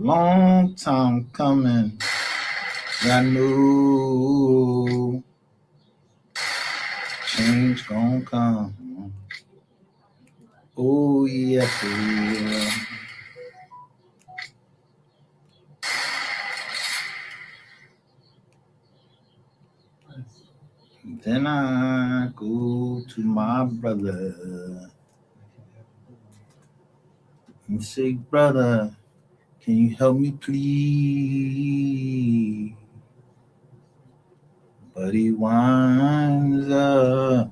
long time coming. I knew change gonna come. Oh yes, it will. Then I go to my brother and say, brother, can you help me please? But he winds up.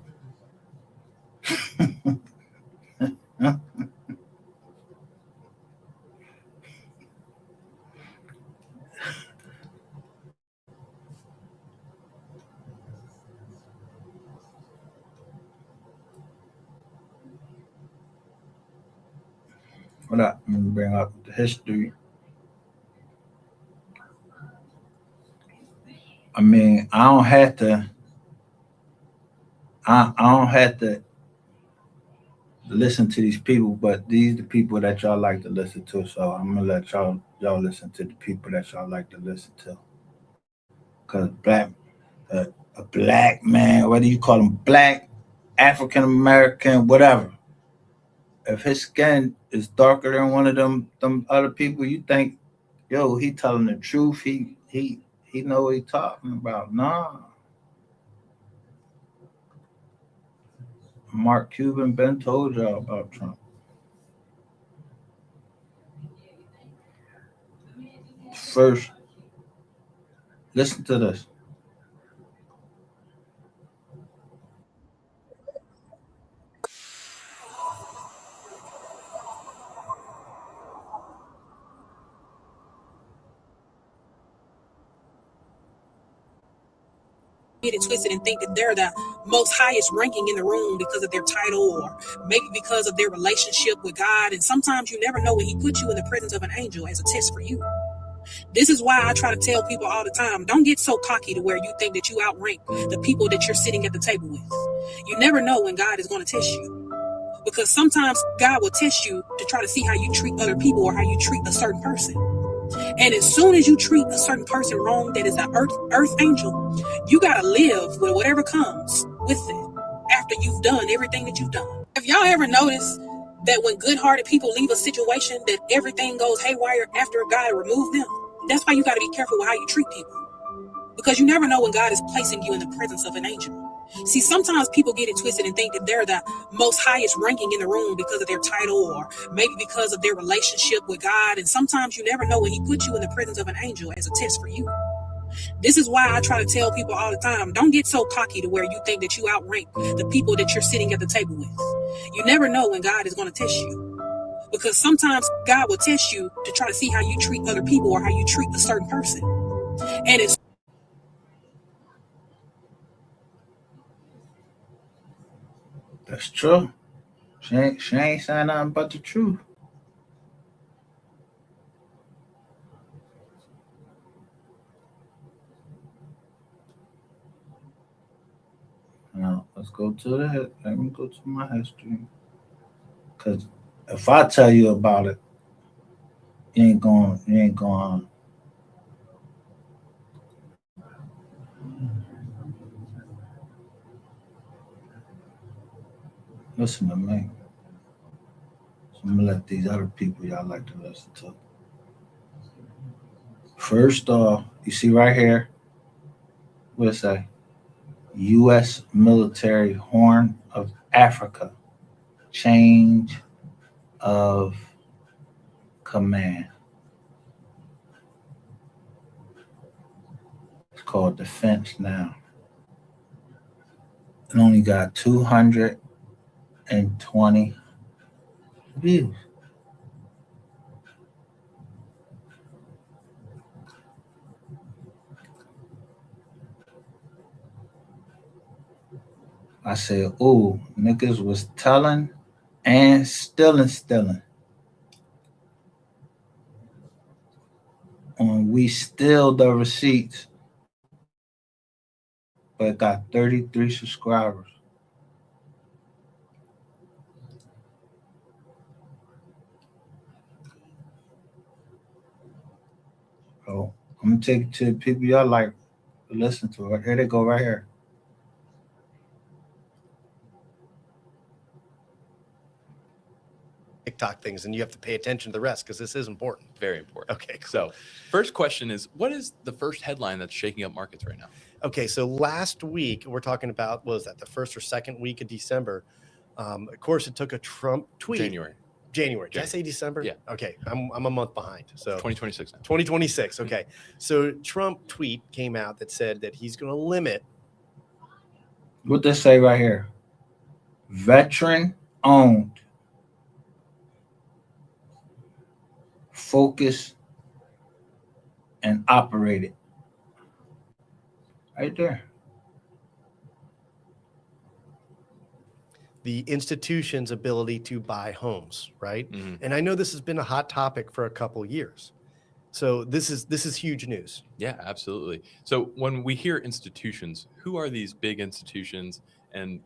What up? Let me bring up the history. I mean, I don't have to. I don't have to listen to these people, but these the people that y'all like to listen to. So I'm gonna let y'all listen to the people that y'all like to listen to. Cause a black man, whether you call him black, African American, whatever, if his skin is darker than one of them other people, you think, yo, he telling the truth. He know what he talking about. Nah, Mark Cuban been told y'all about Trump. First, listen to this. Get it twisted and think that they're the most highest ranking in the room because of their title or maybe because of their relationship with God. And sometimes you never know when he put you in the presence of an angel as a test for you. This is why I try to tell people all the time, don't get so cocky to where you think that you outrank the people that you're sitting at the table with. You never know when God is going to test you, because sometimes God will test you to try to see how you treat other people or how you treat a certain person. And as soon as you treat a certain person wrong that is an earth angel, you got to live with whatever comes with it after you've done everything that you've done. Have y'all ever noticed that when good-hearted people leave a situation that everything goes haywire after God removed them? That's why you got to be careful with how you treat people, because you never know when God is placing you in the presence of an angel. See, sometimes people get it twisted and think that they're the most highest ranking in the room because of their title or maybe because of their relationship with God. And sometimes you never know when he put you in the presence of an angel as a test for you. This is why I try to tell people all the time, don't get so cocky to where you think that you outrank the people that you're sitting at the table with. You never know when God is going to test you, because sometimes God will test you to try to see how you treat other people or how you treat a certain person. And it's That's true. She ain't saying nothing but the truth. Now let's go to let me go to my history. Cause if I tell you about it, you ain't going. Listen to me. So I'm gonna let these other people y'all like to listen to. First off, you see right here, what it say? U.S. military Horn of Africa. Change of command. It's called defense now. It only got 220 views. I said, ooh, niggas was telling and stealing. And we still the receipts, but it got 33 subscribers. I'm gonna take it to the people y'all like to listen to. Right here they go right here. TikTok things, and you have to pay attention to the rest because this is important. Very important. Okay, cool. So first question is, what is the first headline that's shaking up markets right now? Okay, so last week, we're talking about, what was that, the first or second week of December? Of course, it took a Trump tweet. January. Did I say December? Yeah. Okay, I'm a month behind. So 2026 now. 2026. Okay, so Trump tweet came out that said that he's going to limit. What they say right here? Veteran owned. Focused and operated. Right there. The institution's ability to buy homes, right? Mhm. And I know this has been a hot topic for a couple years. So this is huge news. Yeah, absolutely. So when we hear institutions, who are these big institutions, and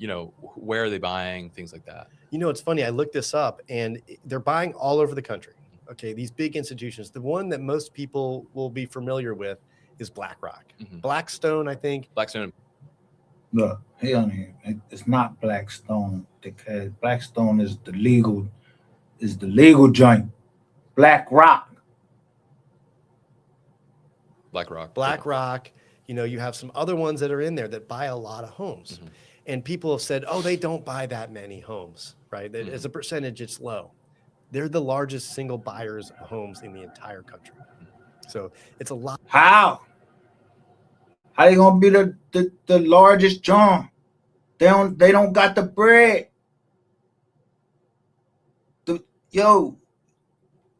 where are they buying, things like that? It's funny. I looked this up, and they're buying all over the country. Okay, these big institutions. The one that most people will be familiar with is BlackRock. Mhm. Blackstone, I think. Blackstone. Look, hell, it's not Blackstone because Blackstone is the legal joint. BlackRock. BlackRock. You have some other ones that are in there that buy a lot of homes. Mhm. And people have said, oh, they don't buy that many homes, right? Mhm. As a percentage, it's low. They're the largest single buyers of homes in the entire country. So it's a lot. How they gonna be the largest joint? They don't got the bread.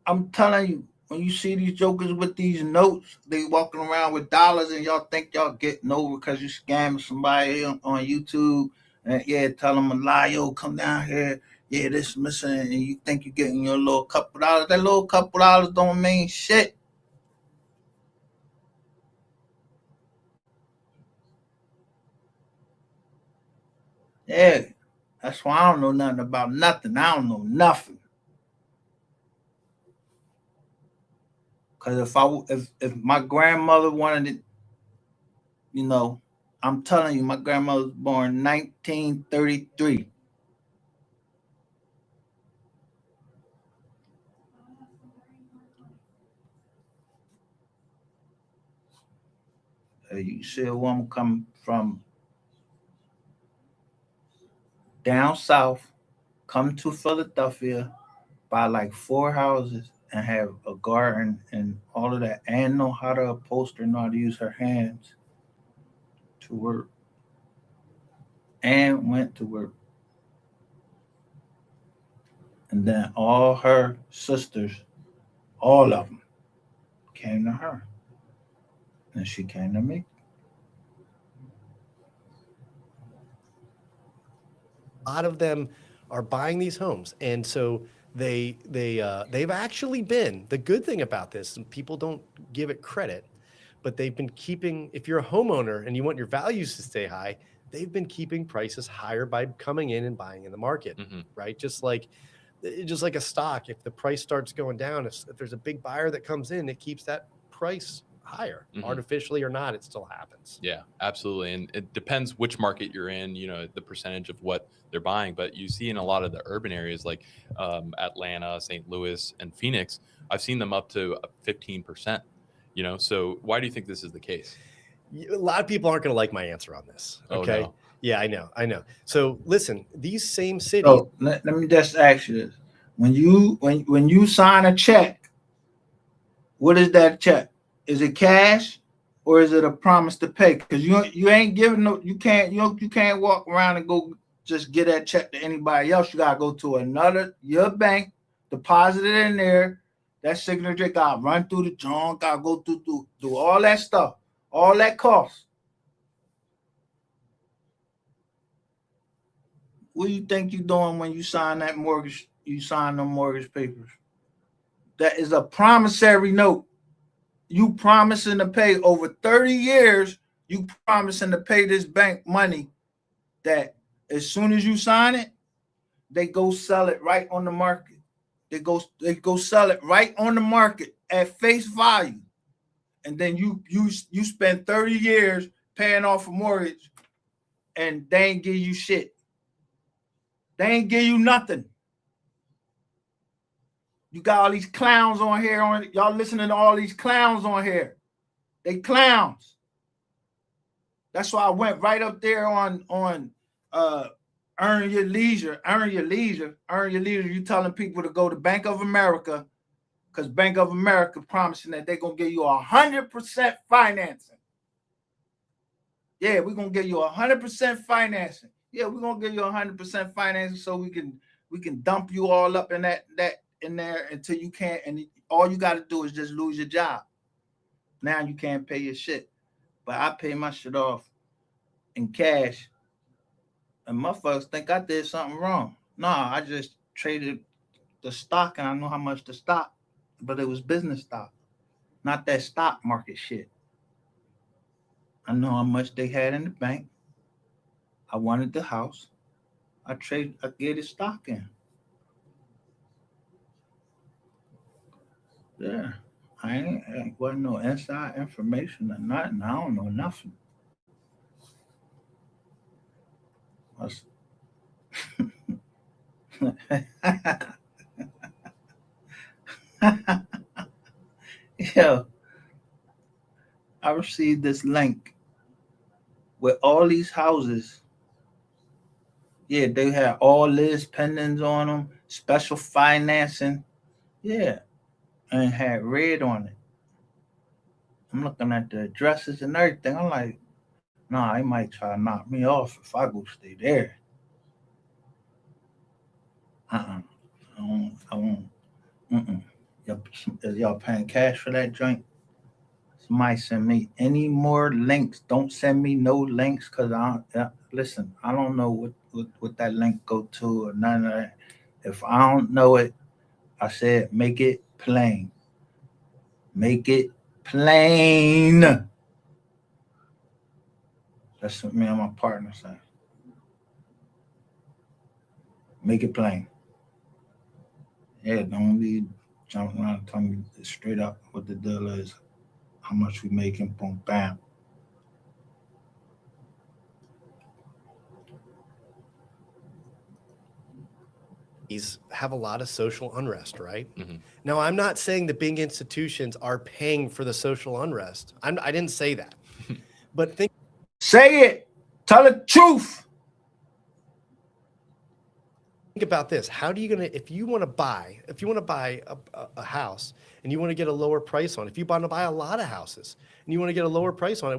I'm telling you, when you see these jokers with these notes, they walking around with dollars, and y'all think y'all getting over because you scamming somebody on YouTube, and tell them a lie, yo, come down here, this missing, and you think you're getting your little couple dollars. That little couple dollars don't mean shit. Yeah, that's why I don't know nothing about nothing. I don't know nothing. Because if my grandmother wanted it, I'm telling you, my grandmother was born 1933. You see a woman come from down south, come to Philadelphia, buy like 4 houses, and have a garden and all of that, and know how to upholster, know how to use her hands to work, and went to work. And then all her sisters, all of them, came to her. And she came to me. A lot of them are buying these homes. And so they've actually been, the good thing about this, and people don't give it credit, but they've been keeping, if you're a homeowner and you want your values to stay high, they've been keeping prices higher by coming in and buying in the market, Mhm. right? Just like a stock, if the price starts going down, if there's a big buyer that comes in, it keeps that price higher, Mhm. artificially or not, it still happens. Yeah, absolutely. And it depends which market you're in, the percentage of what they're buying. But you see in a lot of the urban areas like Atlanta, St. Louis, and Phoenix, I've seen them up to 15%. So why do you think this is the case? A lot of people aren't going to like my answer on this. Okay. Oh, no. Yeah, I know. So listen, these same cities. So let me just ask you this: when you sign a check, what is that check? Is it cash or is it a promise to pay? Because you ain't giving you can't walk around and go just get that check to anybody else. You gotta go to your bank, deposit it in there. That signature gotta run through the joint, gotta go through all that stuff, all that cost. What do you think you're doing when you sign that mortgage? You sign them mortgage papers. That is a promissory note. You promising to pay over 30 years. You promising to pay this bank money that as soon as you sign it, they go sell it right on the market. They go sell it right on the market at face value. and then you spend 30 years paying off a mortgage, and they ain't give you shit. They ain't give you nothing. You got all these clowns on here. Y'all listening to all these clowns on here. They clowns. That's why I went right up there on earn your leisure. Earn your leisure. Earn your leisure. You telling people to go to Bank of America, because Bank of America promising that they're going to give you 100% financing. Yeah, we're going to give you 100% financing. Yeah, we're going to give you 100% financing so we can dump you all up in that in there until you can't, and all you got to do is just lose your job. Now you can't pay your shit. But I pay my shit off in cash, and motherfuckers think I did something wrong. Nah, I just traded the stock, and I know how much the stock, but it was business stock, not that stock market shit. I know how much they had in the bank. I wanted the house. I gave the stock in. Yeah, I wasn't no inside information or nothing. I don't know nothing. Yo, I received this link with all these houses. Yeah, they had all this pendants on them, special financing. Yeah, and it had red on it. I'm looking at the addresses and everything. I'm like, nah, they might try to knock me off if I go stay there. I won't. Y'all paying cash for that joint? Somebody send me any more links. Don't send me no links, because listen, I don't know what that link go to or none of that. If I don't know it, I said make it plain. Make it plain. That's what me and my partner say. Make it plain. Yeah, don't be jumping around and telling me straight up what the deal is, how much we making, boom, bam. Have a lot of social unrest, right? Mm-hmm. Now, I'm not saying the big institutions are paying for the social unrest. I didn't say that. But say it. Tell the truth. Think about this. How do you if you want to buy a house and you want to get a lower price on it, if you want to buy a lot of houses and you want to get a lower price on it,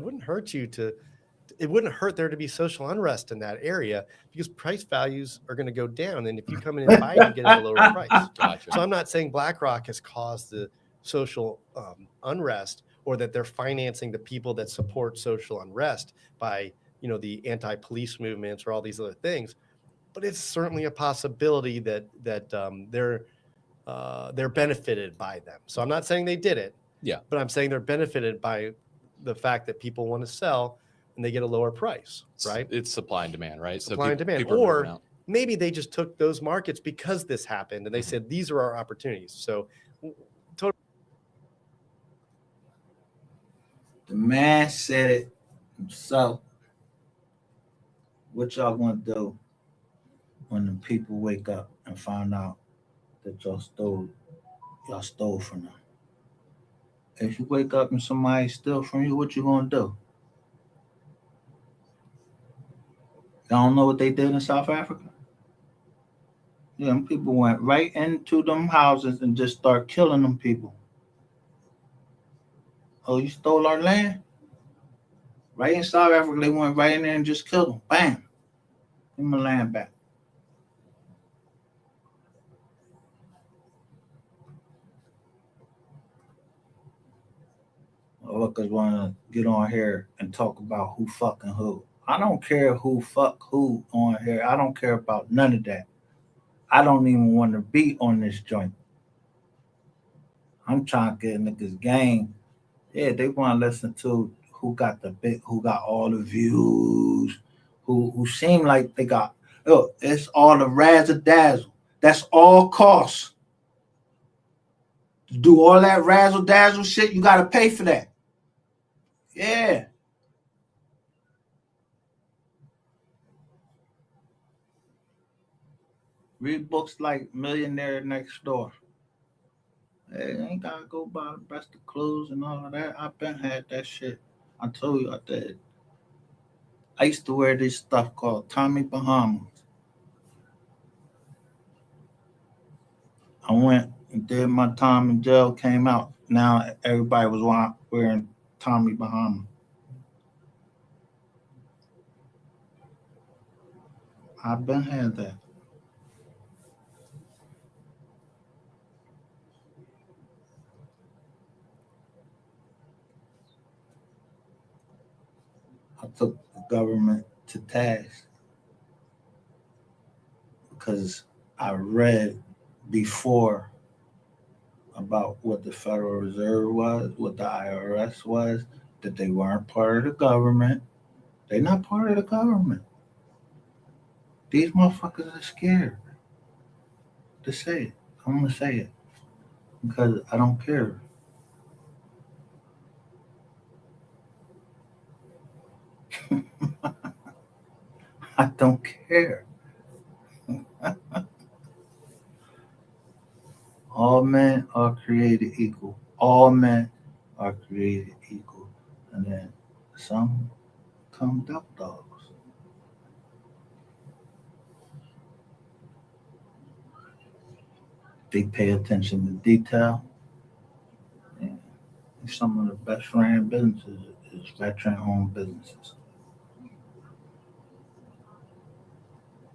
it wouldn't hurt there to be social unrest in that area, because price values are going to go down. And if you come in and buy it, you get it at a lower price. Gotcha. So I'm not saying BlackRock has caused the social unrest, or that they're financing the people that support social unrest by, the anti-police movements or all these other things. But it's certainly a possibility that they're benefited by them. So I'm not saying they did it. Yeah. But I'm saying they're benefited by the fact that people want to sell and they get a lower price, right? It's supply and demand, right? Supply and demand. Or maybe they just took those markets because this happened and they said, these are our opportunities. So the man said it himself. What y'all gonna do when the people wake up and find out that y'all stole from them? If you wake up and somebody steal from you, what you gonna do? Y'all don't know what they did in South Africa? Yeah, them people went right into them houses and just start killing them people. Oh, you stole our land? Right in South Africa, they went right in there and just killed them. Bam. Give them the land back. Workers want to get on here and talk about who fucking who. I don't care who fuck who on here. I don't care about none of that. I don't even want to be on this joint. I'm trying to get niggas game. Yeah, they want to listen to who got all the views, who seem like they got. Look, it's all the razzle dazzle. That's all costs. To do all that razzle dazzle shit, you got to pay for that. Yeah. Read books like Millionaire Next Door. Hey, ain't gotta go buy the best of clothes and all of that. I been had that shit. I told you I did. I used to wear this stuff called Tommy Bahamas. I went and did my time in jail, came out. Now everybody was wearing Tommy Bahamas. I've been had that. I took the government to task because I read before about what the Federal Reserve was, what the IRS was, that they weren't part of the government. They're not part of the government. These motherfuckers are scared to say it. I'm gonna say it because I don't care. I don't care. All men are created equal. All men are created equal. And then some come duck dogs. They pay attention to detail. And some of the best ran businesses is veteran owned businesses.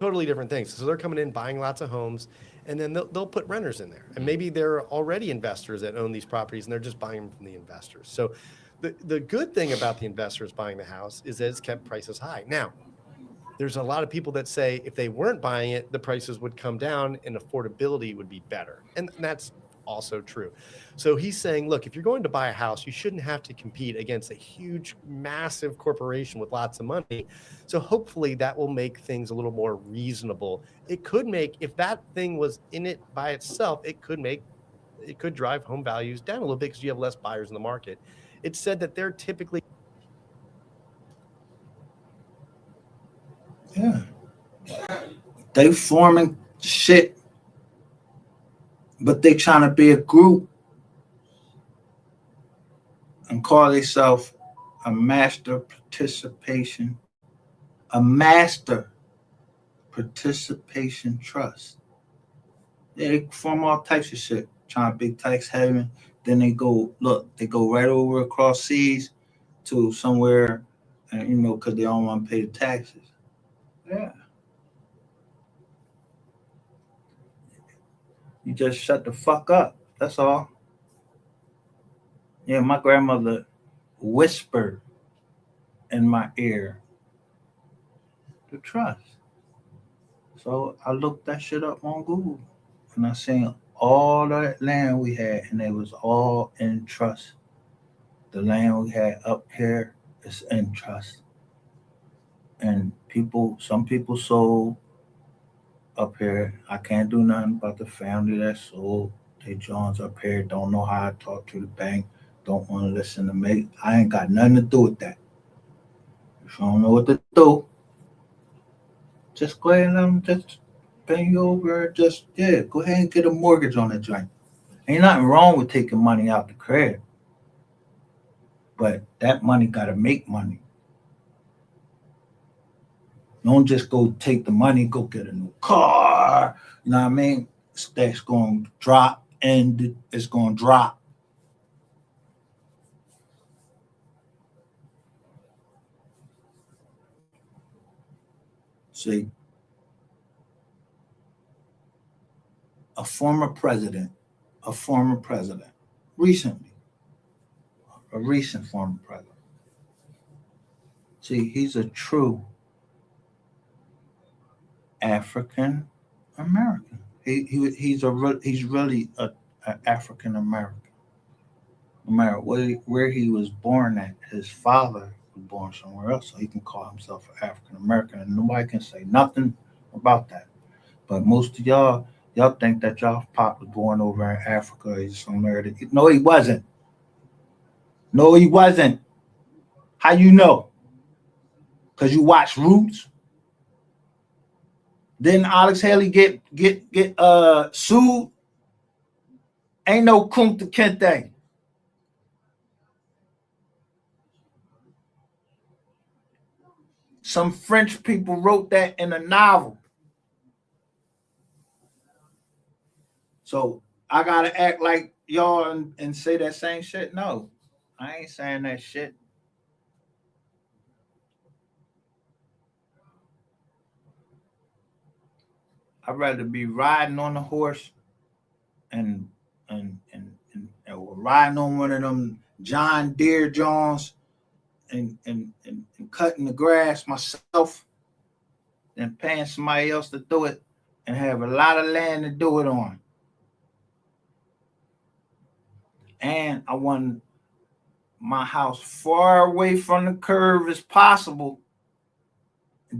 Totally different things. So they're coming in, buying lots of homes, and then they'll put renters in there. And maybe they're already investors that own these properties, and they're just buying them from the investors. So the good thing about the investors buying the house is that it's kept prices high. Now, there's a lot of people that say if they weren't buying it, the prices would come down and affordability would be better. And that's also true. So he's saying, look, if you're going to buy a house, you shouldn't have to compete against a huge, massive corporation with lots of money. So hopefully that will make things a little more reasonable. It could make, if that thing was in it by itself, it could drive home values down a little bit because you have less buyers in the market. It's said that they're typically. Yeah. They forming shit, but they trying to be a group and call themselves a master participation trust. Yeah, they form all types of shit, trying to be tax haven. Then they go right over across seas to somewhere, and because they don't want to pay the taxes. Yeah, you just shut the fuck up. That's all. Yeah, my grandmother whispered in my ear to trust. So I looked that shit up on Google, and I seen all that land we had, and it was all in trust. The land we had up here is in trust. And some people sold up here. I can't do nothing about the family that sold. They Johns up here don't know how to talk to the bank, don't want to listen to me. I ain't got nothing to do with that. If you don't know what to do, just go ahead and let them just pay you over. Go ahead and get a mortgage on the joint. Ain't nothing wrong with taking money out the credit, but that money got to make money. Don't just go take the money, go get a new car. You know what I mean? That's going to drop, and it's going to drop. See, a recently, a recent former president. See, he's a true African American. He's really a African American. No matter where he was born at, his father was born somewhere else, so he can call himself an African American, and nobody can say nothing about that. But most of y'all think that y'all pop was born over in Africa. He's somewhere. No, he wasn't. No, he wasn't. How you know? Because you watch Roots. Didn't Alex Haley get sued? Ain't no Kunta Kinte. Some French people wrote that in a novel. So I gotta act like y'all and say that same shit? No, I ain't saying that shit. I'd rather be riding on a horse and riding on one of them John Deere Johns and cutting the grass myself than paying somebody else to do it and have a lot of land to do it on. And I want my house far away from the curve as possible.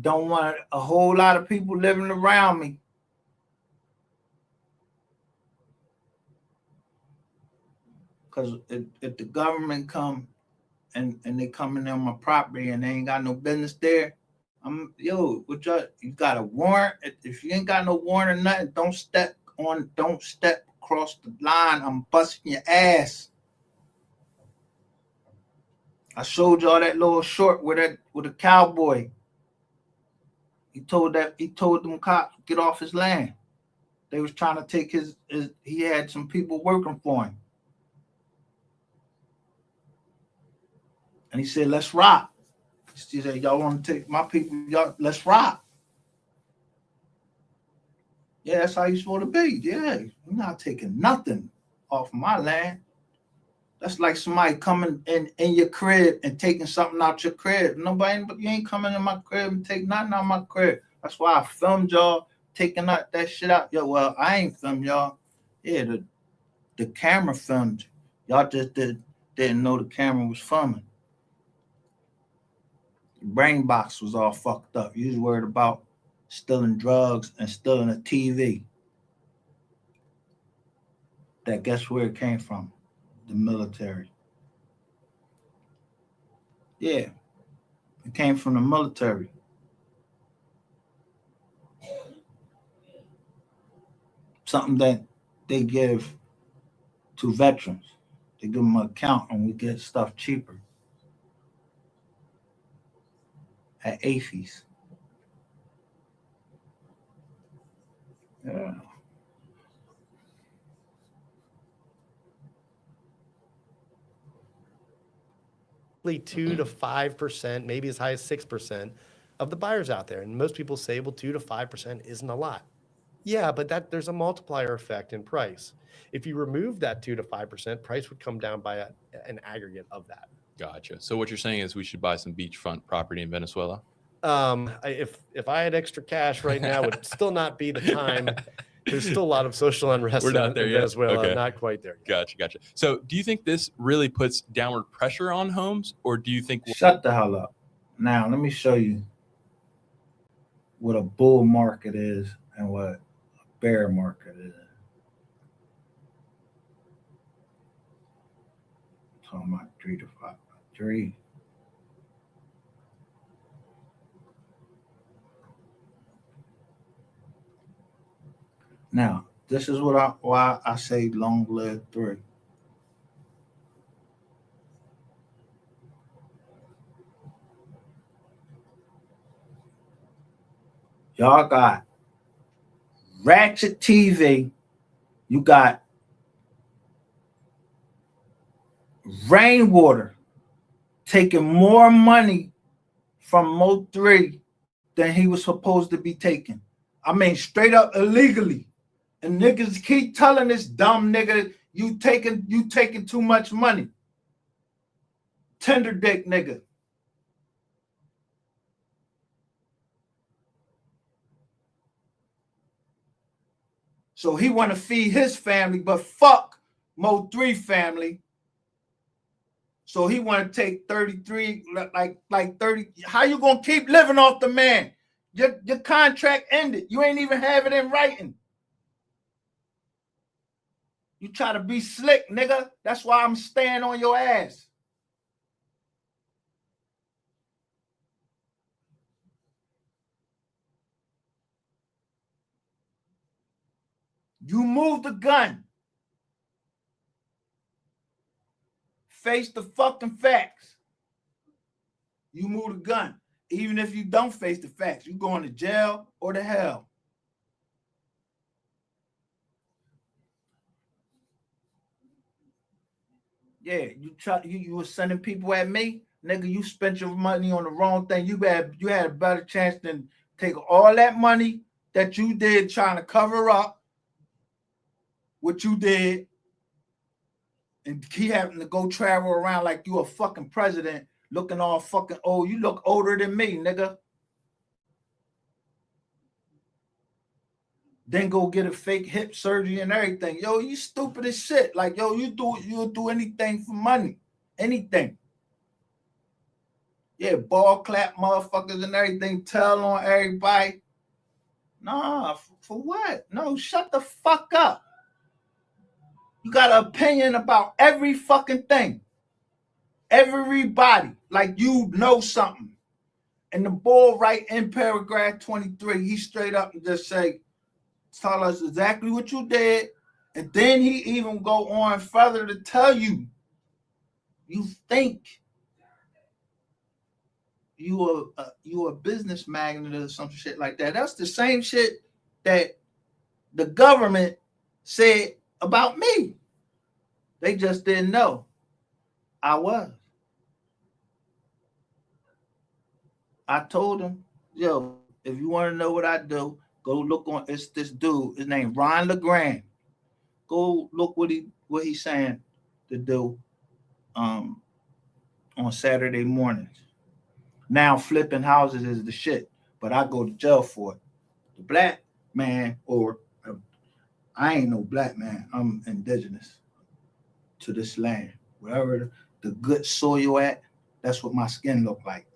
Don't want a whole lot of people living around me. Because if the government come and they coming on my property and they ain't got no business there, you got a warrant? If you ain't got no warrant or nothing, don't step across the line. I'm busting your ass. I showed y'all that little short with a cowboy. He told them cops get off his land. They was trying to take his he had some people working for him. And he said, let's rock. He said, y'all want to take my people, y'all, let's rock. Yeah, that's how you're supposed to be. Yeah, you're not taking nothing off my land. That's like somebody coming in your crib and taking something out your crib. You ain't coming in my crib and take nothing out my crib. That's why I filmed y'all taking that shit out. Yo, well, I ain't filmed y'all. Yeah, the camera filmed. Y'all just didn't know the camera was filming. The brain box was all fucked up. You was worried about stealing drugs and stealing a TV. That guess where it came from? The military. Yeah, it came from the military. Something that they give to veterans. They give them an account and we get stuff cheaper at AFES. Yeah. Only 2 to 5%, maybe as high as 6% of the buyers out there. And most people say, well, 2 to 5% isn't a lot. Yeah, but there's a multiplier effect in price. If you remove that 2 to 5%, price would come down by an aggregate of that. Gotcha. So what you're saying is we should buy some beachfront property in Venezuela? If I had extra cash right now, would still not be the time. There's still a lot of social unrest We're not there in yet. Venezuela. Okay. Not quite there yet. Gotcha. So do you think this really puts downward pressure on homes, or do you think... Shut the hell up. Now, let me show you what a bull market is and what a bear market is. I'm talking about 3 to 5. 3. Now, this is why I say long live 3. Y'all got ratchet TV. You got rainwater taking more money from MO3 than he was supposed to be taking. I mean, straight up illegally. And niggas keep telling this dumb nigga, you taking too much money. Tender dick nigga. So he want to feed his family, but fuck MO3 family. So he want to take 33, like 30. How you gonna keep living off the man? Your contract ended. You ain't even have it in writing. You try to be slick, nigga. That's why I'm staying on your ass. You move the gun. Face the fucking facts. You move the gun. Even if you don't face the facts, you going to jail or to hell. Yeah, you were sending people at me, nigga. You spent your money on the wrong thing. You had a better chance than take all that money that you did trying to cover up what you did, and keep having to go travel around like you a fucking president, looking all fucking old. You look older than me, nigga. Then go get a fake hip surgery and everything. Yo, you stupid as shit. Like, yo, you'll do anything for money. Anything. Yeah, ball clap motherfuckers and everything, tell on everybody. Nah, for what? No, shut the fuck up. You got an opinion about every fucking thing. Everybody. Like you know something. And the bull right in paragraph 23, he straight up and just say, tell us exactly what you did. And then he even go on further to tell you, you think you a business magnet or some shit like that. That's the same shit that the government said about me. They just didn't know I was. I told them, yo, if you want to know what I do, go look on. It's this dude. His name Ron LeGrand. Go look what he's saying to do on Saturday mornings. Now flipping houses is the shit, but I go to jail for it. The black man, or I ain't no black man. I'm indigenous to this land. Wherever the good soil at, that's what my skin look like.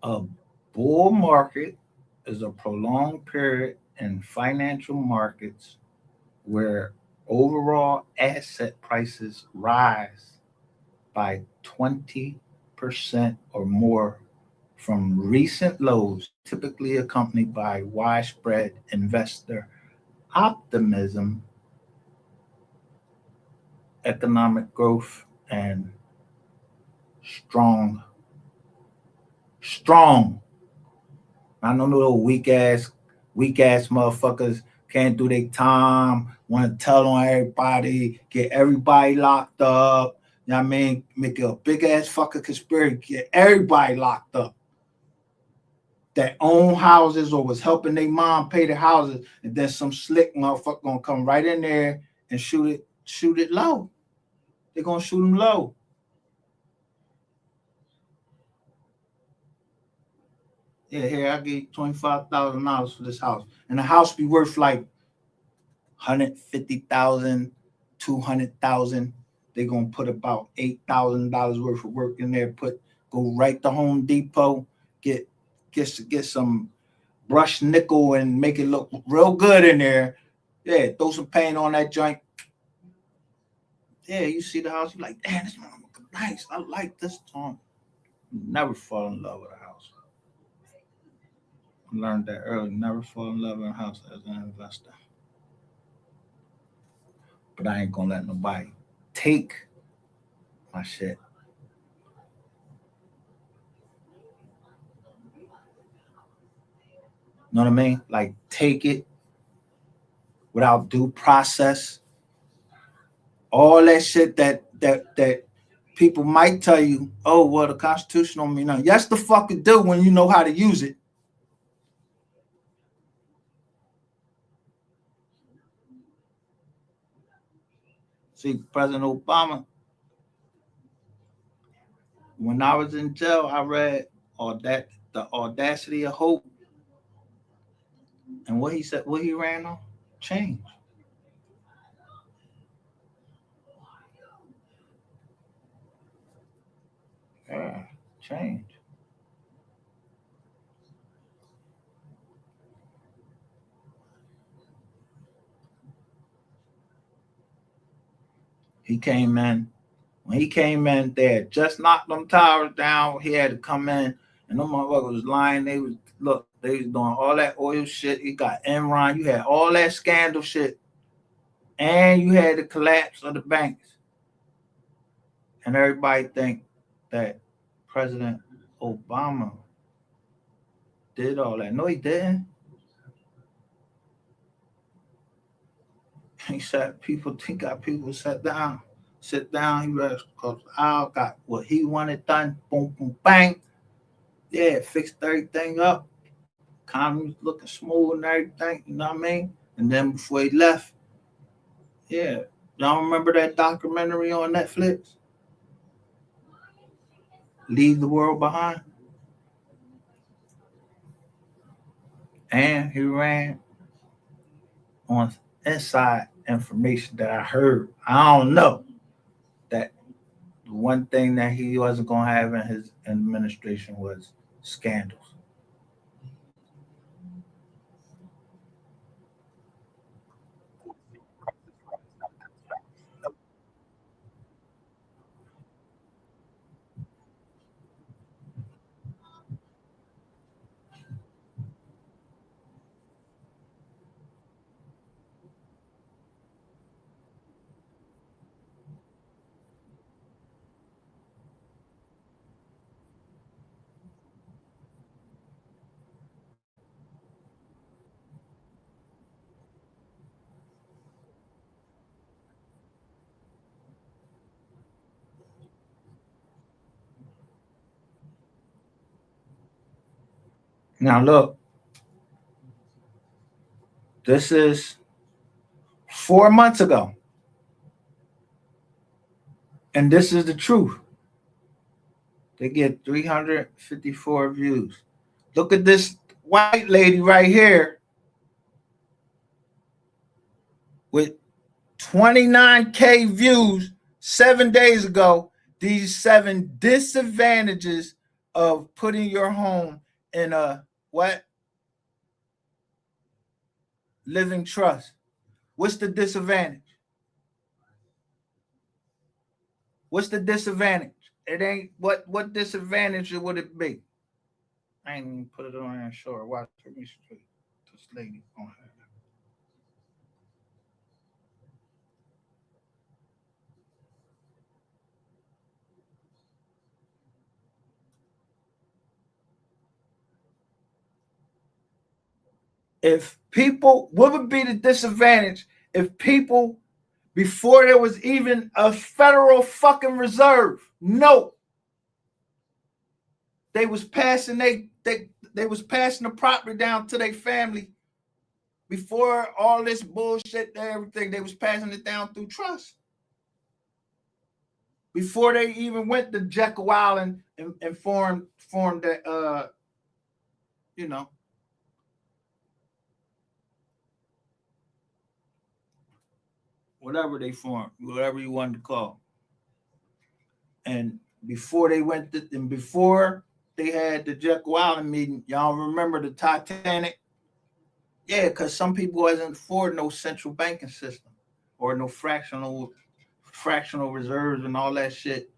A bull market is a prolonged period in financial markets where overall asset prices rise by 20% or more from recent lows, typically accompanied by widespread investor optimism, economic growth, and strong. I know little weak ass motherfuckers can't do their time, want to tell on everybody, get everybody locked up. You know what I mean? Make a big ass fucking conspiracy, get everybody locked up. That own houses or was helping their mom pay the houses, and then some slick motherfucker gonna come right in there and shoot it low. They're gonna shoot them low. Yeah, here I get $25,000 for this house, and the house be worth like 150,000, 200,000. They're gonna put about $8,000 worth of work in there. Go right to Home Depot, get some brushed nickel and make it look real good in there. Yeah, throw some paint on that joint. Yeah, you see the house, you're like, damn, this motherfucker nice. I like this joint. Never fall in love with a house. I learned that early. Never fall in love with a house as an investor. But I ain't gonna let nobody take my shit. Know what I mean? Like take it without due process. All that shit that people might tell you, oh well, the Constitution don't mean nothing. Yes, the fuck it do when you know how to use it. See, President Obama, when I was in jail, I read The Audacity of Hope. And what he said, what he ran on? Change. Yeah, change. He came in. When he came in, they had just knocked them towers down. He had to come in, and them motherfuckers was lying. They was doing all that oil shit. You got Enron. You had all that scandal shit, and you had the collapse of the banks. And everybody think that President Obama did all that. No, he didn't. He said he got people sit down. He was out, got what he wanted done. Boom, boom, bang. Yeah, fixed everything up. Economy looking smooth and everything. You know what I mean? And then before he left, yeah, y'all remember that documentary on Netflix? Leave the World Behind. And he ran on inside information that I heard. I don't know that the one thing that he wasn't going to have in his administration was scandals. Now look, this is 4 months ago, and this is the truth. They get 354 views. Look at this white lady right here with 29K views 7 days ago. These 7 disadvantages of putting your home in a what? Living trust. What's the disadvantage? What's the disadvantage? It ain't what disadvantage would it be? I ain't even put it on there. Sure, watch me straight. This lady on her. If people, what would be the disadvantage if people, before there was even a federal fucking reserve note, they was passing they was passing the property down to their family before all this bullshit and everything. They was passing it down through trust before they even went to Jekyll Island and formed that you know, whatever they formed, whatever you wanted to call. And before they went to, and before they had the Jekyll Island meeting, y'all remember the Titanic? Yeah, because some people wasn't afford no central banking system or no fractional reserves and all that shit.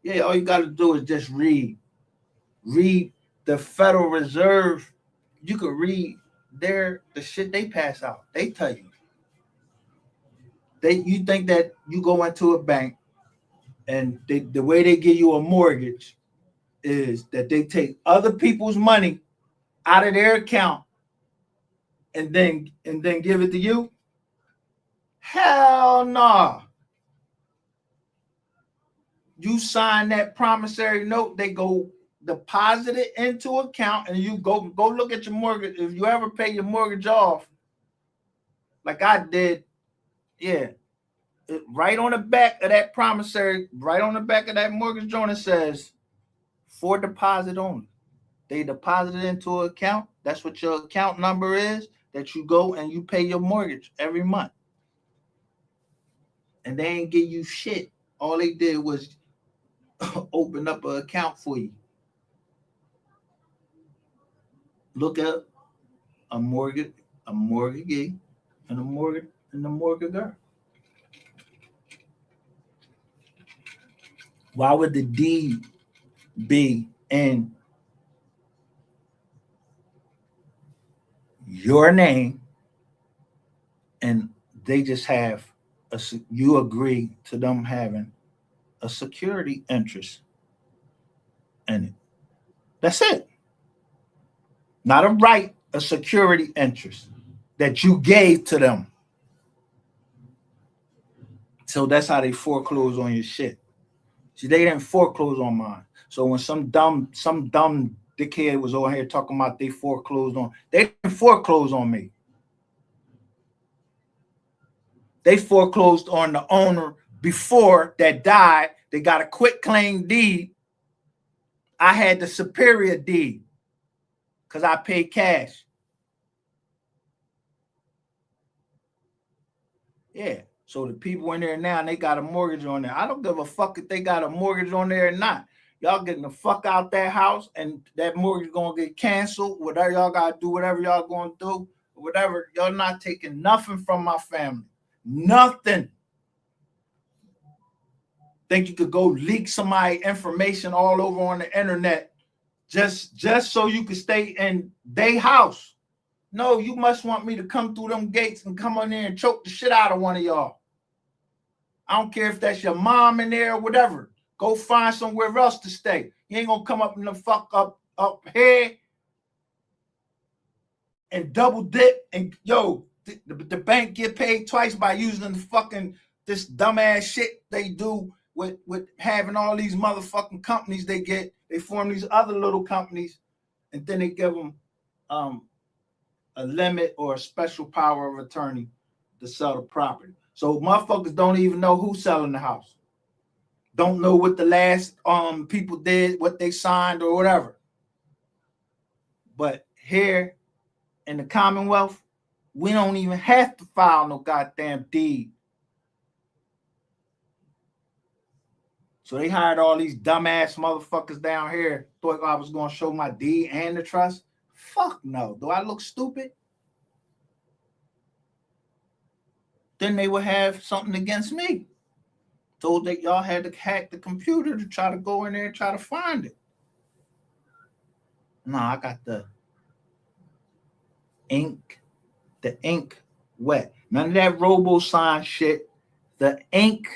Yeah, all you got to do is just read the Federal Reserve. You could read the shit they pass out. They tell you. You think that you go into a bank and the way they give you a mortgage is that they take other people's money out of their account and then give it to you? Hell no. Nah. You sign that promissory note, they go deposit it into account, and you go look at your mortgage. If you ever pay your mortgage off, like I did, yeah, right on the back of that promissory, right on the back of that mortgage joint, it says for deposit only. They deposit it into an account. That's what your account number is, that you go and you pay your mortgage every month. And they ain't give you shit. All they did was open up an account for you. Look at a mortgagee, and a mortgager. Why would the deed be in your name and they just have you agree to them having a security interest in it? That's it. Not a right, a security interest that you gave to them. So that's how they foreclose on your shit. See, they didn't foreclose on mine. So when some dumb dickhead was over here talking about they foreclosed on, they didn't foreclose on me. They foreclosed on the owner before that died. They got a quit claim deed. I had the superior deed because I paid cash. Yeah. So the people in there now, and they got a mortgage on there. I don't give a fuck if they got a mortgage on there or not. Y'all getting the fuck out that house, and that mortgage gonna get canceled. Whatever y'all gotta do, whatever y'all gonna do, whatever. Y'all not taking nothing from my family. Nothing. Think you could go leak somebody information all over on the internet just so you could stay in their house? No, you must want me to come through them gates and come on there and choke the shit out of one of y'all. I don't care if that's your mom in there or whatever. Go find somewhere else to stay. You ain't gonna come up in the fuck up here and double dip and the bank get paid twice by using the fucking this dumbass shit they do with having all these motherfucking companies they form these other little companies, and then they give them a limit or a special power of attorney to sell the property. So motherfuckers don't even know who's selling the house. Don't know what the last people did, what they signed or whatever. But here in the Commonwealth, we don't even have to file no goddamn deed. So they hired all these dumbass motherfuckers down here. Thought I was going to show my deed and the trust. Fuck no. Do I look stupid? Then they would have something against me. Told that y'all had to hack the computer to try to go in there and try to find it. No, I got the ink wet. None of that robo-sign shit. The ink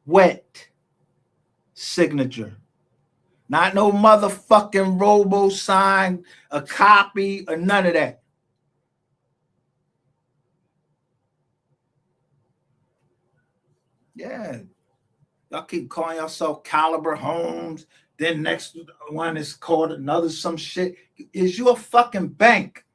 wet signature. Not no motherfucking robo-sign, a copy, or none of that. Yeah. Y'all keep calling yourself Caliber Homes. Then next one is called another some shit. Is you a fucking bank?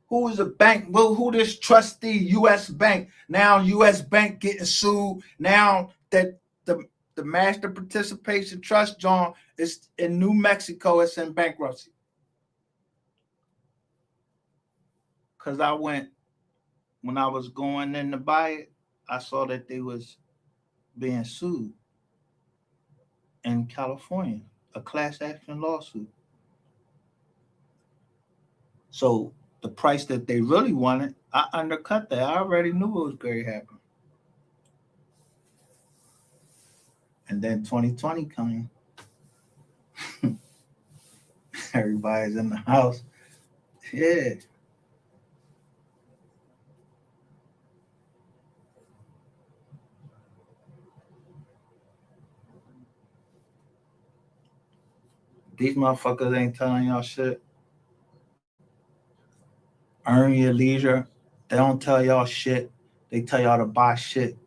Who is a bank? Well, who this trustee, U.S. Bank? Now U.S. Bank getting sued. Now that the Master Participation Trust, John, is in New Mexico. It's in bankruptcy. Because I went, when I was going in to buy it, I saw that they was being sued in California, a class action lawsuit. So the price that they really wanted, I undercut that. I already knew it was going to happen. And then 2020 coming. Everybody's in the house. Yeah. These motherfuckers ain't telling y'all shit. Earn your leisure. They don't tell y'all shit. They tell y'all to buy shit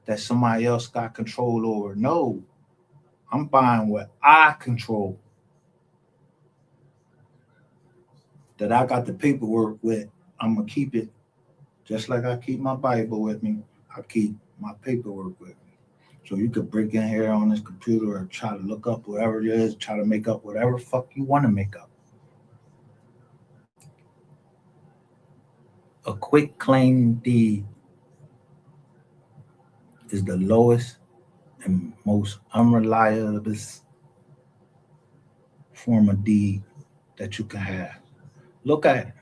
that somebody else got control over. No, I'm buying what I control. That I got the paperwork with. I'm going to keep it just like I keep my Bible with me. I keep my paperwork with me. So you could break in here on this computer or try to look up whatever it is, try to make up whatever fuck you want to make up. A quit claim deed is the lowest and most unreliable form of deed that you can have. Look at it.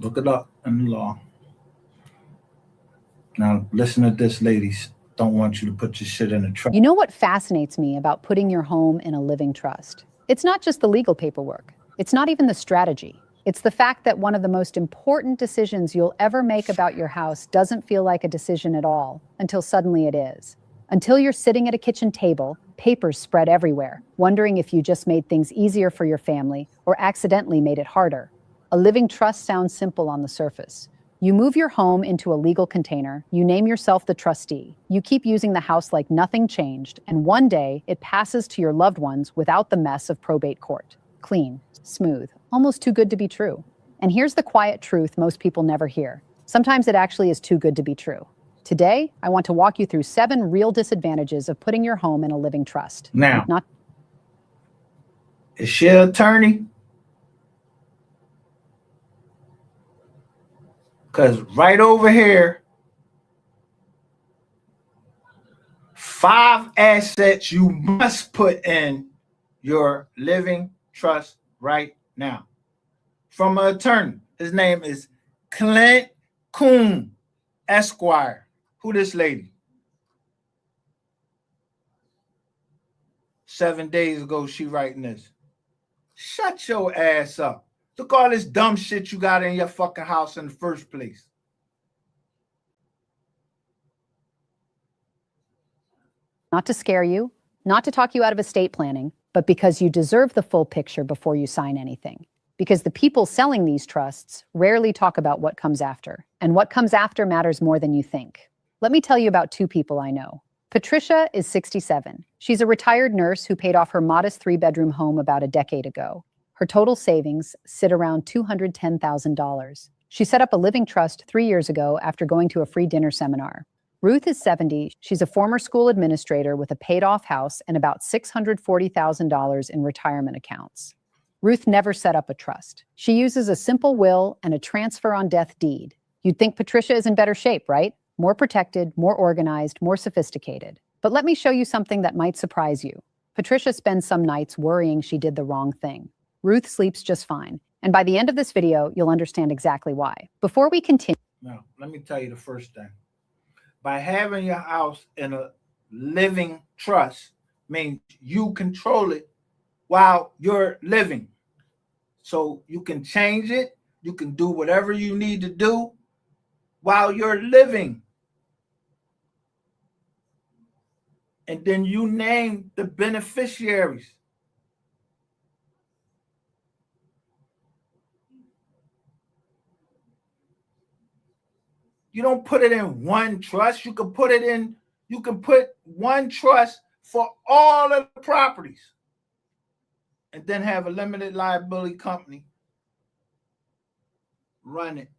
Look it up in the law. Now, listen to this, ladies. Don't want you to put your shit in a trust. You know what fascinates me about putting your home in a living trust? It's not just the legal paperwork. It's not even the strategy. It's the fact that one of the most important decisions you'll ever make about your house doesn't feel like a decision at all until suddenly it is. Until you're sitting at a kitchen table, papers spread everywhere, wondering if you just made things easier for your family or accidentally made it harder. A living trust sounds simple on the surface. You move your home into a legal container, you name yourself the trustee, you keep using the house like nothing changed, and one day it passes to your loved ones without the mess of probate court. Clean, smooth, almost too good to be true. And here's the quiet truth most people never hear. Sometimes it actually is too good to be true. Today, I want to walk you through 7 real disadvantages of putting your home in a living trust. Now, is she an attorney? Because right over here, 5 assets you must put in your living trust right now. From an attorney. His name is Clint Coon, Esquire. Who this lady? 7 days ago, she writing this. Shut your ass up. Look all this dumb shit you got in your fucking house in the first place. Not to scare you, not to talk you out of estate planning, but because you deserve the full picture before you sign anything. Because the people selling these trusts rarely talk about what comes after, and what comes after matters more than you think. Let me tell you about 2 people I know. Patricia is 67. She's a retired nurse who paid off her modest 3-bedroom home about a decade ago. Her total savings sit around $210,000. She set up a living trust 3 years ago after going to a free dinner seminar. Ruth is 70. She's a former school administrator with a paid-off house and about $640,000 in retirement accounts. Ruth never set up a trust. She uses a simple will and a transfer on death deed. You'd think Patricia is in better shape, right? More protected, more organized, more sophisticated. But let me show you something that might surprise you. Patricia spends some nights worrying she did the wrong thing. Ruth sleeps just fine. And by the end of this video, you'll understand exactly why. Before we continue. Now, let me tell you the first thing. By having your house in a living trust means you control it while you're living. So you can change it. You can do whatever you need to do while you're living. And then you name the beneficiaries. You don't put it in one trust. You can put one trust for all of the properties. And then have a limited liability company run it.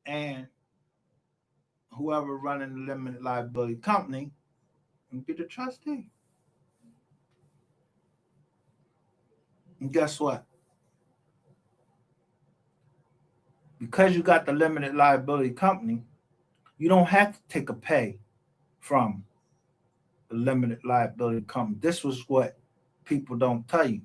And whoever running the limited liability company will be the trustee. And guess what? Because you got the limited liability company, you don't have to take a pay from the limited liability company. This was what people don't tell you.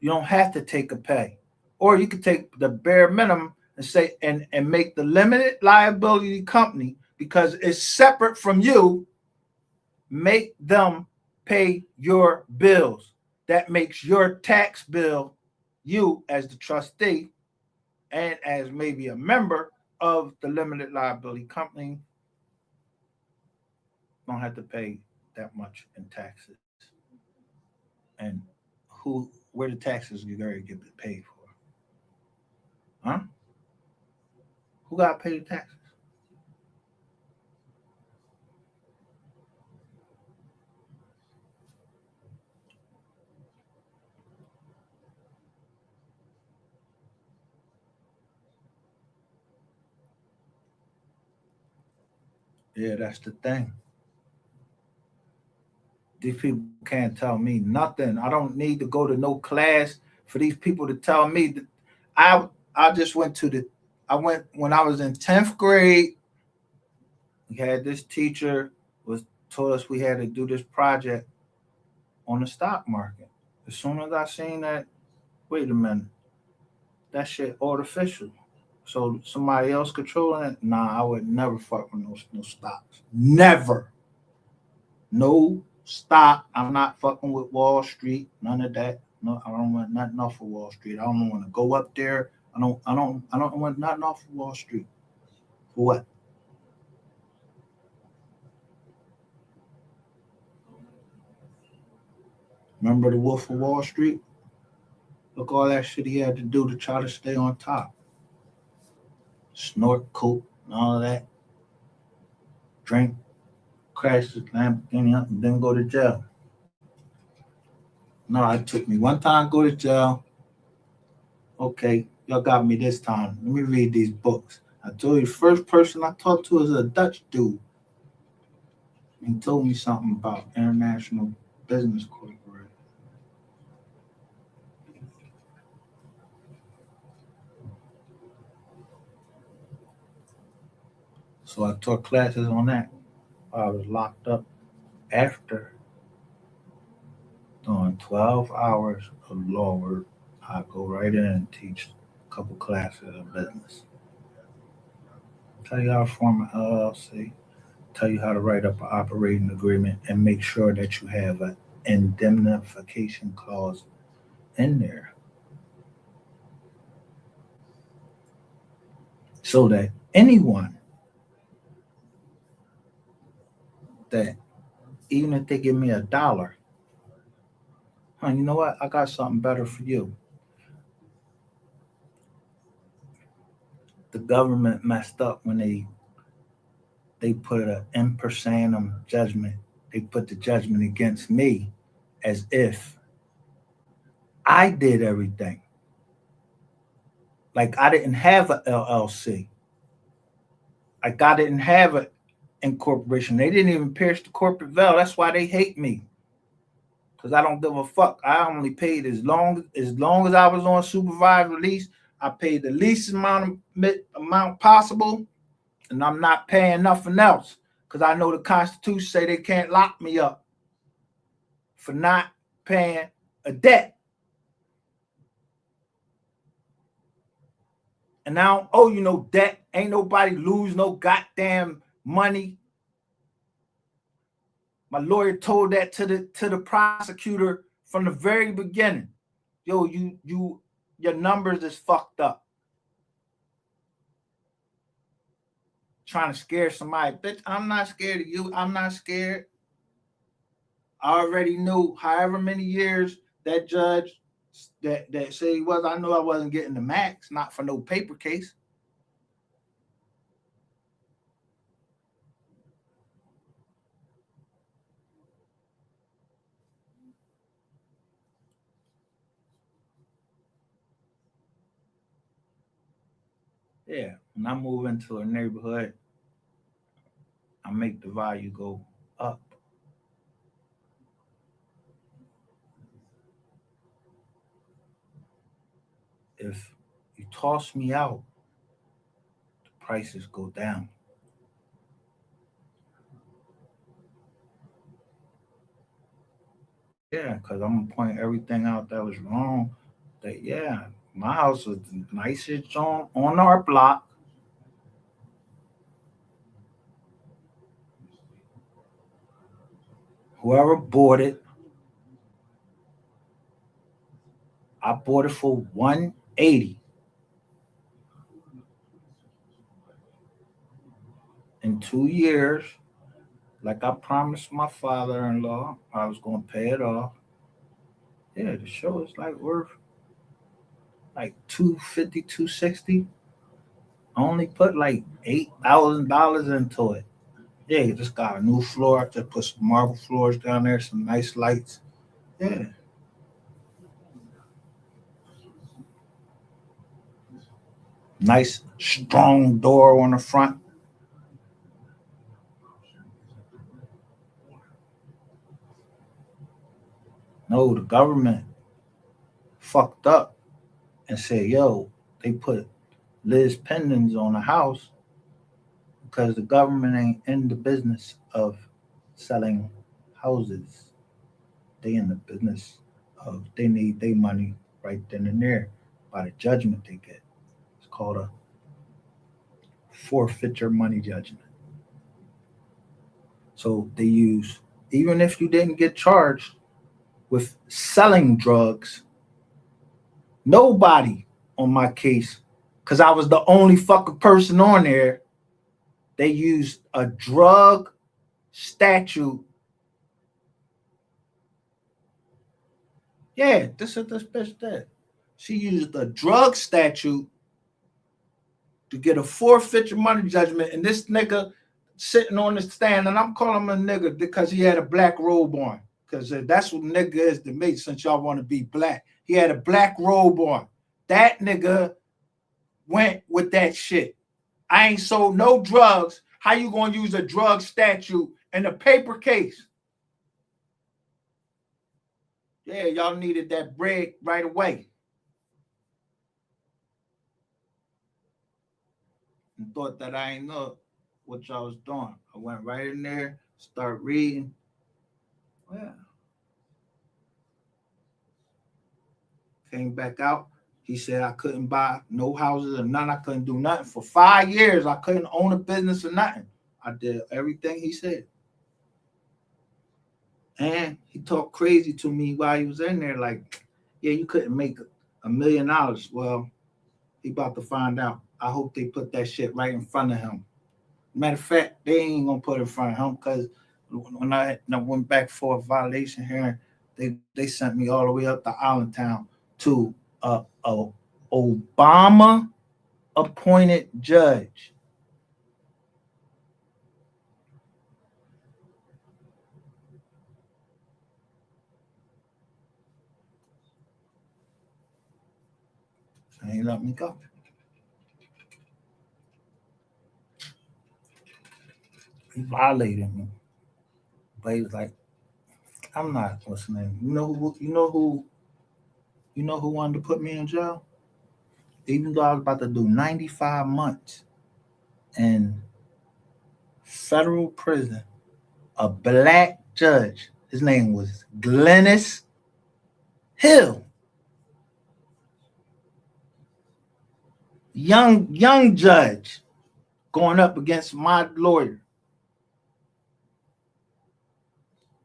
You don't have to take a pay. Or you could take the bare minimum and say and make the limited liability company, because it's separate from you, make them pay your bills. That makes your tax bill, you as the trustee and as maybe a member of the limited liability company, don't have to pay that much in taxes. And where the taxes you gotta get paid for? Huh? Who got to pay the taxes? Yeah, that's the thing. These people can't tell me nothing. I don't need to go to no class for these people to tell me that. I just went when I was in 10th grade. We had this teacher told us we had to do this project on the stock market. As soon as I seen that, wait a minute, that shit artificial. So somebody else controlling it? Nah, I would never fuck with no stocks. Never. No stock. I'm not fucking with Wall Street. None of that. No, I don't want nothing off of Wall Street. I don't want to go up there. I don't want nothing off of Wall Street. For what? Remember the Wolf of Wall Street? Look all that shit he had to do to try to stay on top. Snort coke and all of that. Drink, crash his Lamborghini up, and then go to jail. No, it took me one time to go to jail. Okay, y'all got me this time. Let me read these books. I told you the first person I talked to was a Dutch dude. He told me something about International Business Corporation. So I took classes on that while I was locked up. After doing 12 hours of law work, I go right in and teach a couple classes of business. Tell you how to form an LLC, tell you how to write up an operating agreement, and make sure that you have an indemnification clause in there so that anyone that, even if they give me $1, you know what? I got something better for you. The government messed up when they put an in personam judgment. They put the judgment against me as if I did everything. Like I didn't have an LLC. Like I didn't have an incorporation. They didn't even pierce the corporate veil. That's why they hate me. Because I don't give a fuck. I only paid as long as I was on supervised release. I paid the least amount possible, and I'm not paying nothing else. Because I know the Constitution say they can't lock me up for not paying a debt. And I don't owe you no debt. Ain't nobody lose no goddamn money. My lawyer told that to the prosecutor from the very beginning. Yo, your numbers is fucked up. Trying to scare somebody. Bitch, I'm not scared of you. I'm not scared. I already knew however many years that judge that said he was, I knew I wasn't getting the max, not for no paper case. Yeah, when I move into a neighborhood, I make the value go up. If you toss me out, the prices go down. Yeah, because I'm gonna point everything out that was wrong. That yeah, my house was the nicest on our block. Whoever bought it, I bought it for 180. In 2 years, like I promised my father-in-law, I was gonna pay it off. Yeah, the show is like worth like 250, 260. I only put like $8,000 into it. Yeah, you just got a new floor. Just put some marble floors down there, some nice lights. Yeah, nice strong door on the front. No, the government fucked up and said, yo, they put Liz Pendens on the house because the government ain't in the business of selling houses. They in the business of they need their money right then and there by the judgment they get. It's called a forfeit your money judgment. So they use, even if you didn't get charged with selling drugs, nobody on my case, because I was the only fucking person on there, they used a drug statute. Yeah, this is this bitch did. She used a drug statute to get a forfeiture money judgment, and this nigga sitting on the stand, and I'm calling him a nigga because he had a black robe on, because that's what nigga is to me, since y'all want to be black. He had a black robe on. That nigga went with that shit. I ain't sold no drugs. How you gonna use a drug statute in a paper case? Yeah, y'all needed that bread right away. And thought that I ain't know what y'all was doing. I went right in there, start reading. Well, came back out. He said I couldn't buy no houses or nothing. I couldn't do nothing. For 5 years, I couldn't own a business or nothing. I did everything he said. And he talked crazy to me while he was in there, like, yeah, you couldn't make $1 million. Well, he about to find out. I hope they put that shit right in front of him. Matter of fact, they ain't gonna put it in front of him, because when I went back for a violation hearing, they sent me all the way up to Allentown to a Obama appointed judge. And he let me go. He violated me. But he was like, I'm not listening. You know who wanted to put me in jail? Even though I was about to do 95 months in federal prison, a black judge, his name was Glennis Hill. Young judge going up against my lawyer.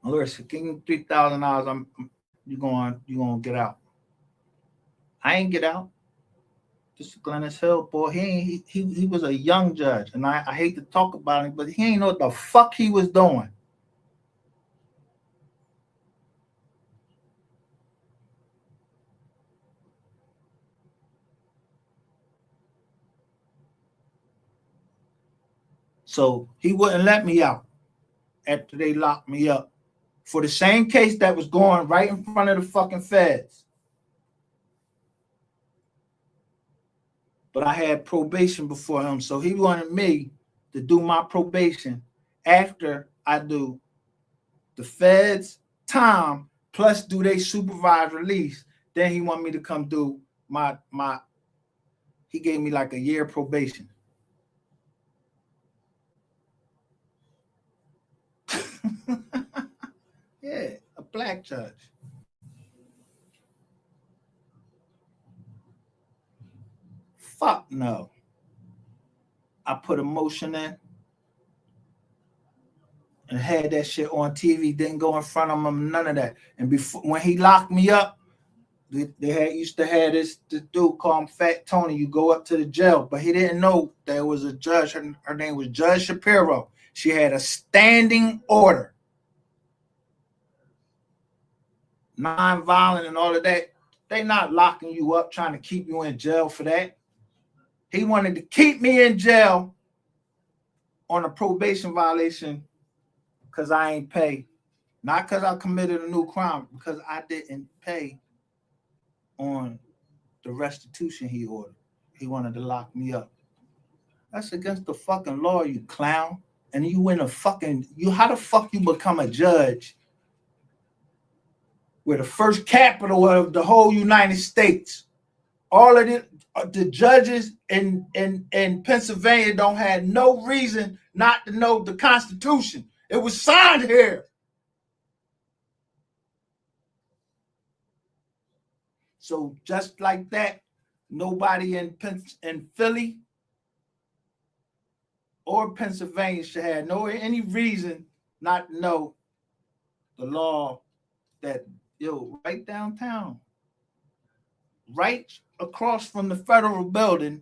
My lawyer said, "Give me $3,000. You gonna get out." I ain't get out. This is Glennis Hill, boy. He was a young judge, and I hate to talk about him, but he ain't know what the fuck he was doing. So he wouldn't let me out after they locked me up for the same case that was going right in front of the fucking feds. But I had probation before him, so he wanted me to do my probation after I do the feds' time plus do they supervised release. Then he wanted me to come do my. He gave me like a year probation. Yeah, a black judge. Fuck no. I put a motion in and had that shit on TV, didn't go in front of him, none of that. And before, when he locked me up, they used to have this dude called Fat Tony. You go up to the jail, but he didn't know there was a judge. Her name was Judge Shapiro. She had a standing order, non-violent and all of that. They not locking you up, trying to keep you in jail for that. He wanted to keep me in jail on a probation violation because I ain't pay. Not because I committed a new crime, because I didn't pay on the restitution he ordered. He wanted to lock me up. That's against the fucking law, you clown. And you win a fucking, how the fuck you become a judge where the first capital of the whole United States, all of the judges in Pennsylvania don't have no reason not to know the Constitution. It was signed here. So just like that, nobody in Philly or Pennsylvania should have no any reason not to know the law that, right downtown, right across from the federal building,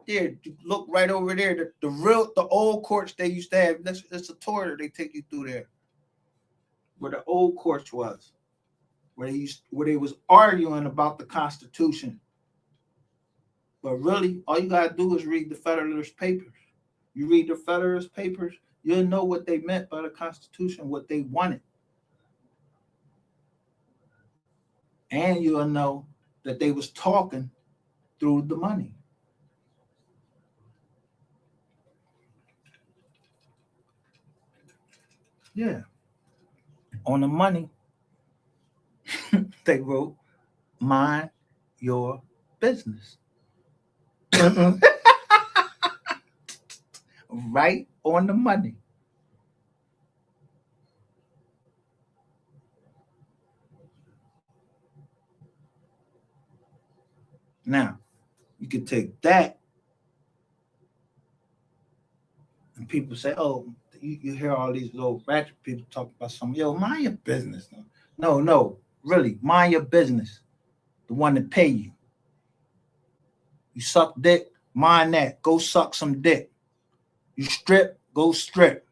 there, look right over there, the old courts they used to have. It's a tour they take you through there, where the old courts was, where they was arguing about the Constitution. But really, all you gotta do is read the Federalist Papers. You read the Federalist Papers, you'll know what they meant by the Constitution, what they wanted. And you'll know that they was talking through the money. Yeah. On the money, they wrote, mind your business. Right on the money. Now, you can take that, and people say, oh, you hear all these little ratchet people talk about something. Yo, mind your business. No, really, mind your business. The one that pay you. You suck dick, mind that. Go suck some dick. You strip, go strip.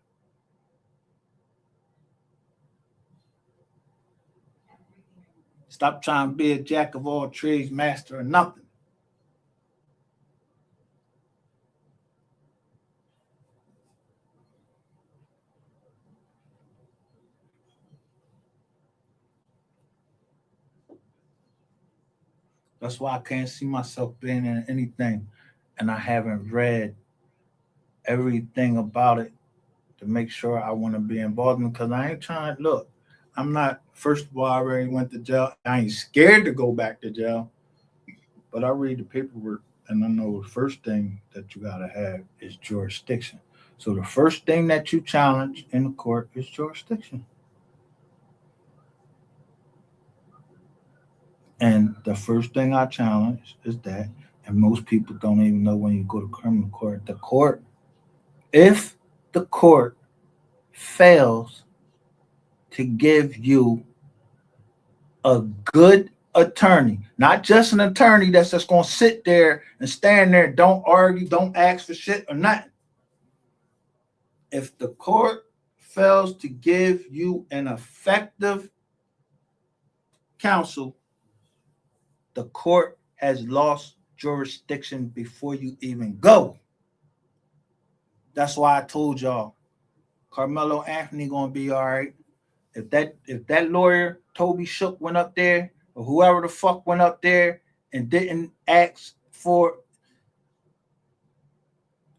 Stop trying to be a jack of all trades, master of nothing. That's why I can't see myself being in anything, and I haven't read everything about it to make sure I want to be involved in, because I ain't trying to look. I'm not, first of all, I already went to jail. I ain't scared to go back to jail, but I read the paperwork and I know the first thing that you got to have is jurisdiction. So the first thing that you challenge in the court is jurisdiction. And the first thing I challenge is that, and most people don't even know when you go to criminal court, if the court fails to give you a good attorney, not just an attorney that's just going to sit there and stand there, don't argue, don't ask for shit or nothing. If the court fails to give you an effective counsel, the court has lost jurisdiction before you even go. That's why I told y'all, Carmelo Anthony gonna be all right. If that lawyer Toby Shook went up there, or whoever the fuck went up there and didn't ask for,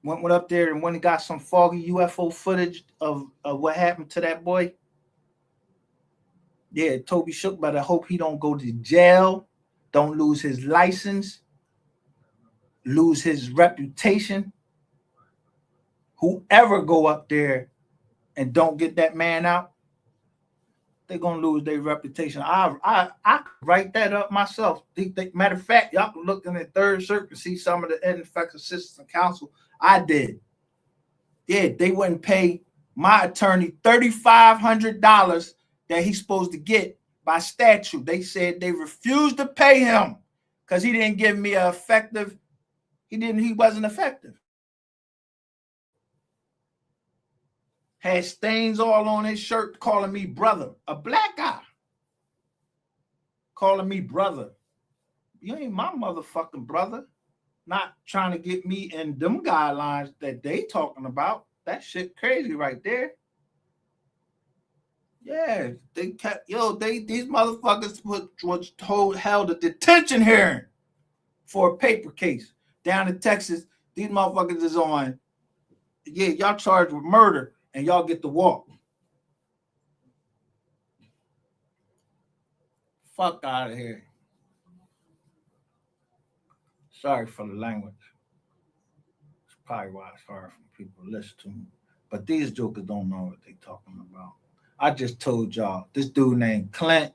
went up there and went and got some foggy UFO footage of what happened to that boy. Yeah, Toby Shook better hope he don't go to jail, don't lose his license, lose his reputation. Whoever go up there and don't get that man out, they're gonna lose their reputation. I write that up myself. Matter of fact, y'all can look in the Third Circuit and see some of the ineffective assistance counsel I did. Yeah, they wouldn't pay my attorney $3,500 that he's supposed to get by statute. They said they refused to pay him because he didn't give me an effective. He wasn't effective. Had stains all on his shirt, calling me brother. A black guy calling me brother. You ain't my motherfucking brother. Not trying to get me in them guidelines that they talking about. That shit crazy right there. Yeah, they kept, these motherfuckers held a detention hearing for a paper case down in Texas. These motherfuckers is on, y'all charged with murder and y'all get to walk. Fuck out of here. Sorry for the language. It's probably why it's hard for people to listen to me. But these jokers don't know what they talking about. I just told y'all, this dude named Clint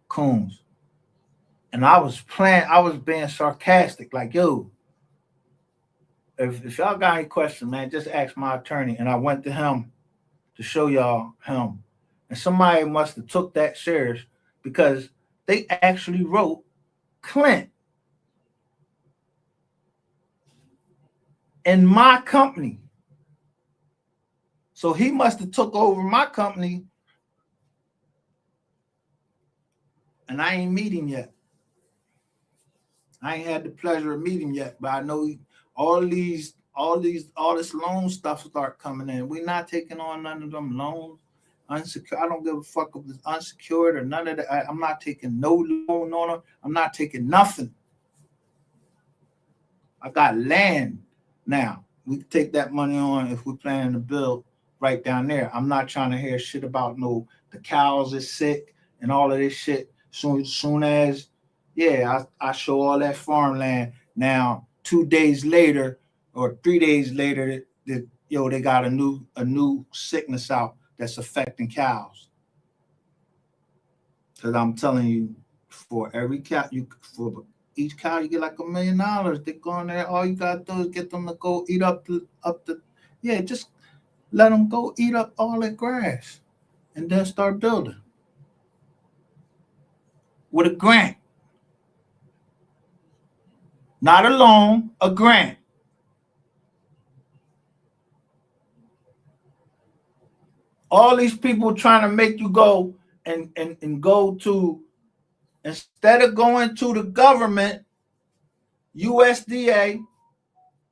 Coons. And I was being sarcastic, like, yo, if y'all got any questions, man, just ask my attorney. And I went to him to show y'all him. And somebody must have took that serious because they actually wrote Clint in my company. So he must have took over my company, and I ain't meet him yet. I ain't had the pleasure of meeting him yet, but I know all this loan stuff start coming in. We're not taking on none of them loans. Unsecured. I don't give a fuck if it's unsecured or none of that. I'm not taking no loan on them. I'm not taking nothing. I got land now. We can take that money on if we're planning to build right down there. I'm not trying to hear shit about the cows is sick and all of this shit. Soon as I show all that farmland. Now 2 days later or 3 days later, they got a new sickness out that's affecting cows. Because I'm telling you, for every cow, for each cow you get like $1 million. They go in there. All you gotta do is get them to go eat up the just let them go eat up all that grass, and then start building with a grant, not a loan, a grant. All these people trying to make you go and go to, instead of going to the government, USDA,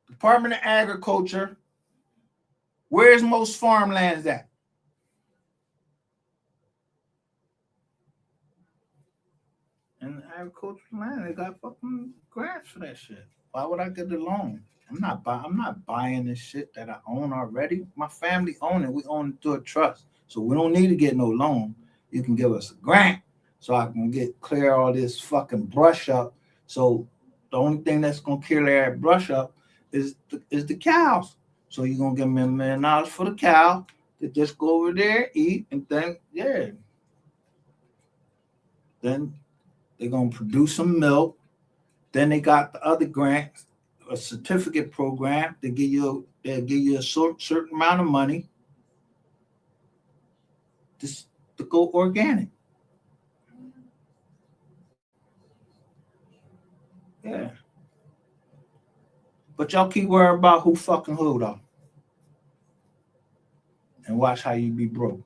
Department of Agriculture, where's most farmlands at? And agricultural land, they got fucking grants for that shit. Why would I get the loan? I'm not buying this shit that I own already. My family own it. We own it through a trust. So we don't need to get no loan. You can give us a grant so I can clear all this fucking brush up. So the only thing that's gonna clear that brush up is the cows. So you're gonna give me $1 million for the cow to just go over there, eat, and then then they're gonna produce some milk. Then they got the other grants, a certificate program. They'll give you a certain amount of money to go organic. Yeah. But y'all keep worrying about who fucking who though. And watch how you be broke.